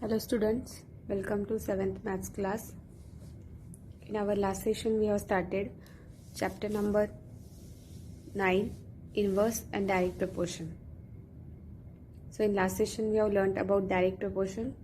Hello students, welcome to 7th maths class. In our last session we have started chapter number 9, inverse and direct proportion. So in last session we have learnt about direct proportion.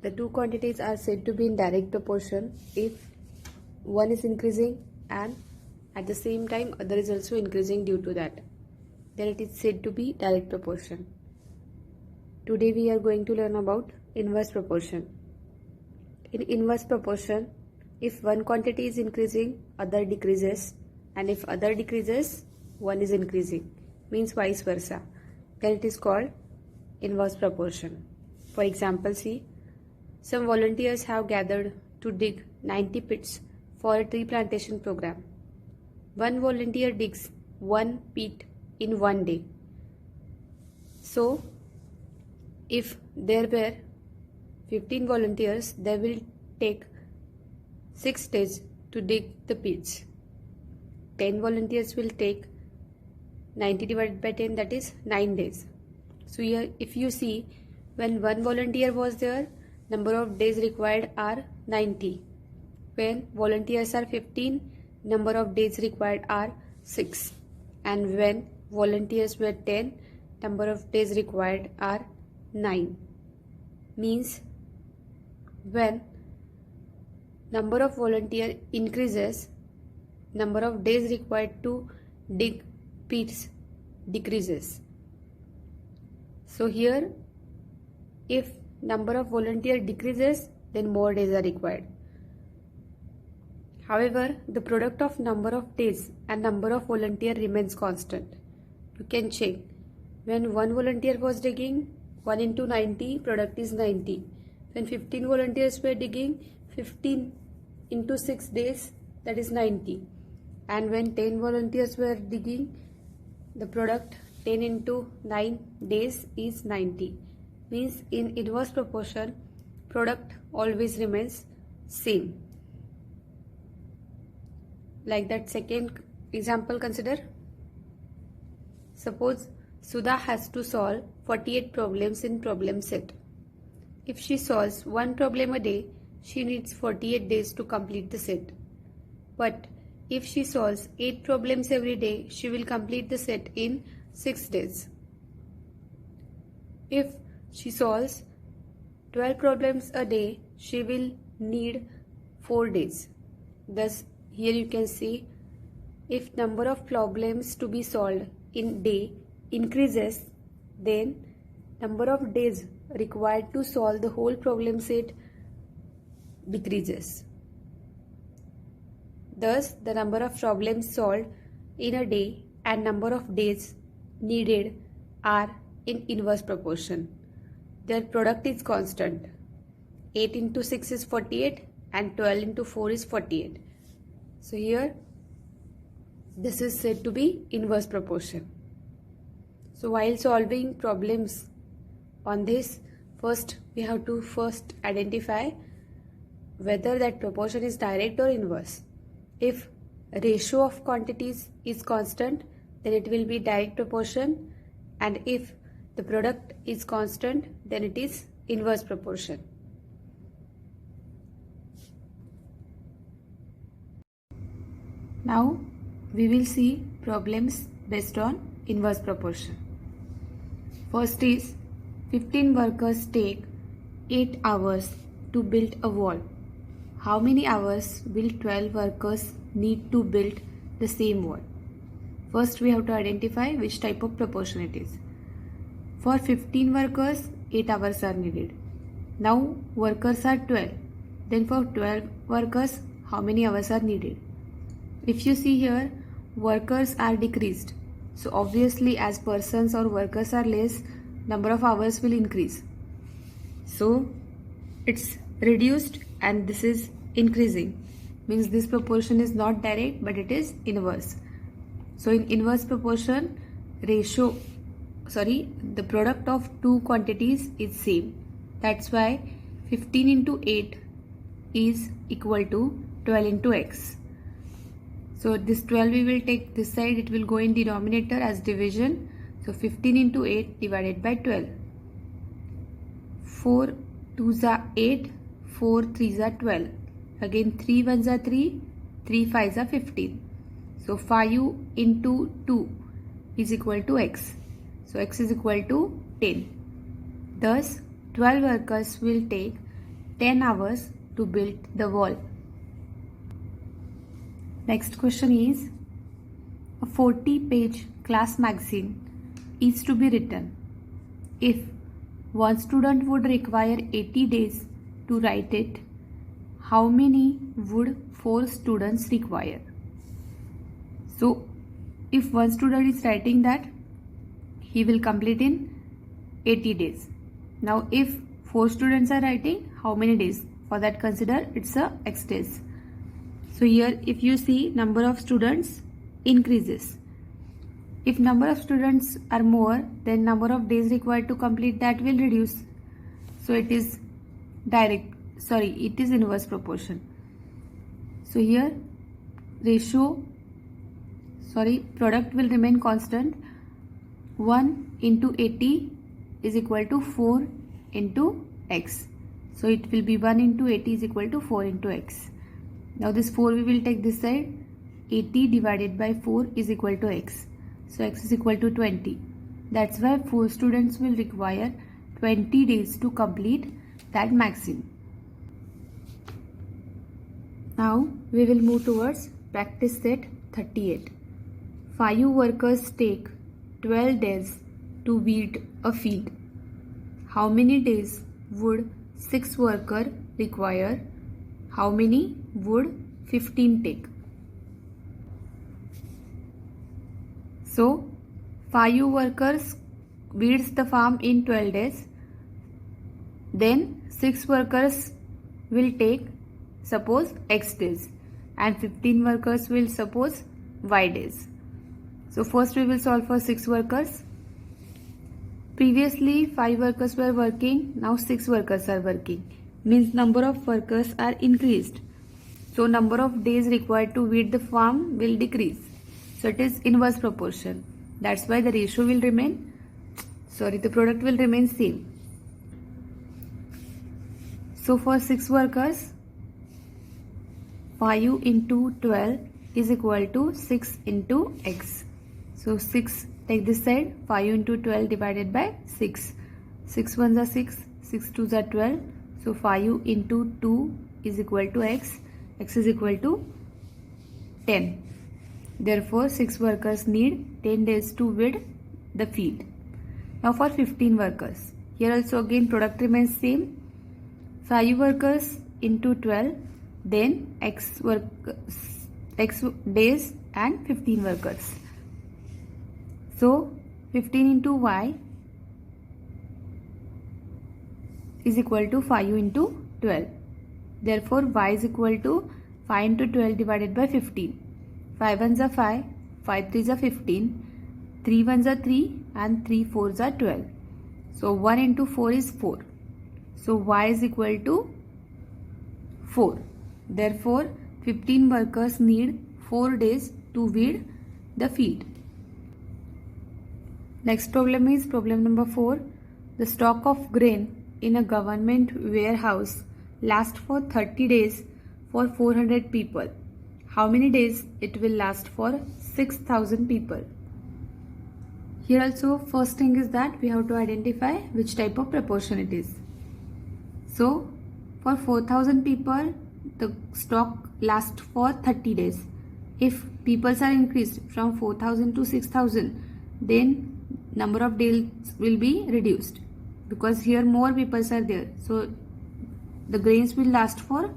The two quantities are said to be in direct proportion if one is increasing and at the same time other is also increasing due to that. Then it is said to be direct proportion. Today we are going to learn about inverse proportion. In inverse proportion, if one quantity is increasing, other decreases, and if other decreases, one is increasing, means vice versa. Then it is called inverse proportion. For example, see, some volunteers have gathered to dig 90 pits for a tree plantation program. One volunteer digs 1 pit in 1 day. So, if there were 15 volunteers, they will take 6 days to dig the pits. 10 volunteers will take 90 divided by 10, that is 9 days. So here if you see, when one volunteer was there, number of days required are 90. When volunteers are 15, number of days required are 6. And when volunteers were 10, number of days required are 9. Means when number of volunteer increases, number of days required to dig pits decreases. So here if number of volunteer decreases, then more days are required. However, the product of number of days and number of volunteer remains constant. You can check. When one volunteer was digging, 1 into 90, product is 90. When 15 volunteers were digging, 15 into 6 days, that is 90. And when 10 volunteers were digging, the product 10 into 9 days is 90. Means in inverse proportion, product always remains same. Like that second example, consider. Suppose Sudha has to solve 48 problems in problem set. If she solves one problem a day, she needs 48 days to complete the set. But if she solves 8 problems every day, she will complete the set in 6 days. If she solves 12 problems a day, she will need 4 days. Thus, here you can see, if number of problems to be solved in day increases, then number of days required to solve the whole problem set decreases. Thus, the number of problems solved in a day and number of days needed are in inverse proportion. Their product is constant. 8 into 6 is 48 and 12 into 4 is 48. So here this is said to be inverse proportion. So while solving problems on this, first we have to identify whether that proportion is direct or inverse. If ratio of quantities is constant, then it will be direct proportion, and if the product is constant, then it is inverse proportion. Now we will see problems based on inverse proportion. First is 15 workers take 8 hours to build a wall. How many hours will 12 workers need to build the same wall? First we have to identify which type of proportion it is. For 15 workers, 8 hours are needed. Now workers are 12. Then for 12 workers, how many hours are needed? If you see here, workers are decreased. So obviously as persons or workers are less, number of hours will increase. So it's reduced and this is increasing. Means this proportion is not direct but it is inverse. So in inverse proportion, the product of two quantities is same. That's why 15 into 8 is equal to 12 into x. So this 12 we will take this side, it will go in denominator as division. So 15 into 8 divided by 12. 4 2s are 8, 4 3s are 12. Again 3 1s are 3, 3 5s are 15. So 5 into 2 is equal to x. So x is equal to 10. Thus 12 workers will take 10 hours to build the wall. Next question is, a 40-page class magazine is to be written. If one student would require 80 days to write it, how many would 4 students require? So if one student is writing that, he will complete in 80 days. Now if 4 students are writing, how many days? For that consider it's a x days. So here if you see, number of students increases. If number of students are more, then number of days required to complete that will reduce. So it is inverse proportion. So here product will remain constant. 1 into 80 is equal to 4 into x. So it will be 1 into 80 is equal to 4 into x. Now this 4 we will take this side. 80 divided by 4 is equal to x. So x is equal to 20. That's why 4 students will require 20 days to complete that magazine. Now we will move towards practice set 38. 5 workers take 12 days to weed a field. How many days would 6 workers require? How many would 15 take? So 5 workers weeds the farm in 12 days. Then 6 workers will take suppose x days and 15 workers will suppose y days. So first we will solve for 6 workers. Previously 5 workers were working, now 6 workers are working. Means number of workers are increased. So number of days required to weed the farm will decrease. So it is inverse proportion. That's why the ratio will remain, the product will remain same. So for 6 workers, 5 into 12 is equal to 6 into x. So 6, take this side, 5 into 12 divided by 6. 6 ones are 6, 6 twos are 12. So 5 into 2 is equal to x. X is equal to 10. Therefore 6 workers need 10 days to weed the field. Now for 15 workers. Here also again product remains same. 5 workers into 12, then x days and 15 workers. So 15 into y is equal to 5 into 12. Therefore y is equal to 5 into 12 divided by 15. 5 ones are 5, 5 threes are 15, 3 ones are 3 and 3 fours are 12. So 1 into 4 is 4. So y is equal to 4. Therefore 15 workers need 4 days to weed the field. Next problem is problem number 4. The stock of grain in a government warehouse lasts for 30 days for 400 people. How many days it will last for 6,000 people? Here also first thing is that we have to identify which type of proportion it is. So for 4,000 people the stock lasts for 30 days. If people are increased from 4,000 to 6,000, then number of days will be reduced because here more people are there. So the grains will last for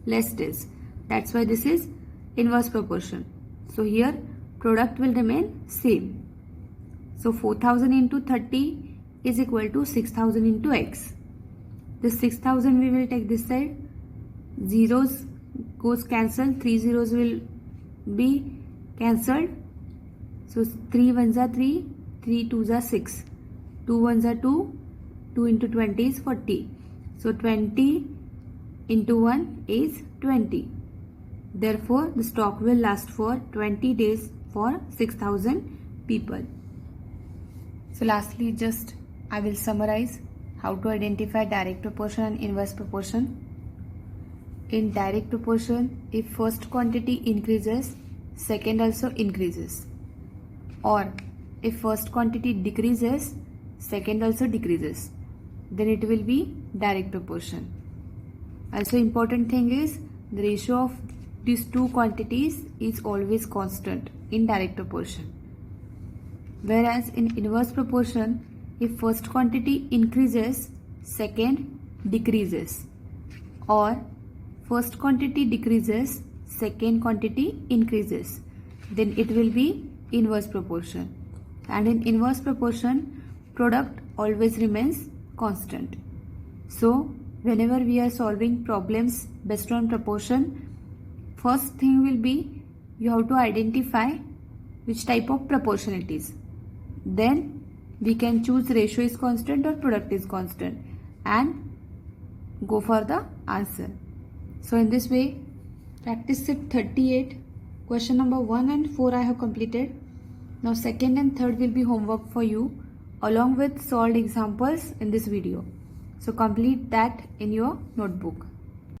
less days. That's why this is inverse proportion. So here product will remain same. So 4,000 into 30 is equal to 6,000 into x. This 6,000 we will take this side. Zeros goes cancelled. 3 zeros will be cancelled. So 3 ones are 3, 3 twos are 6, 2 ones are 2, 2 into 20 is 40. So 20 into 1 is 20. Therefore, the stock will last for 20 days for 6,000 people. So lastly, just I will summarize How to identify direct proportion and inverse proportion? In direct proportion, if first quantity increases, second also increases. Or if first quantity decreases, second also decreases, then it will be direct proportion. Also important thing is the ratio of these two quantities is always constant in direct proportion. Whereas in inverse proportion, if first quantity increases, second decreases, or first quantity decreases, second quantity increases, then it will be inverse proportion. And in inverse proportion, product always remains constant. So whenever we are solving problems based on proportion, first thing will be you have to identify which type of proportion it is. Then we can choose ratio is constant or product is constant and go for the answer. So in this way, practice set 38, question number 1 and 4 I have completed. Now second and third will be homework for you along with solved examples in this video. So complete that in your notebook.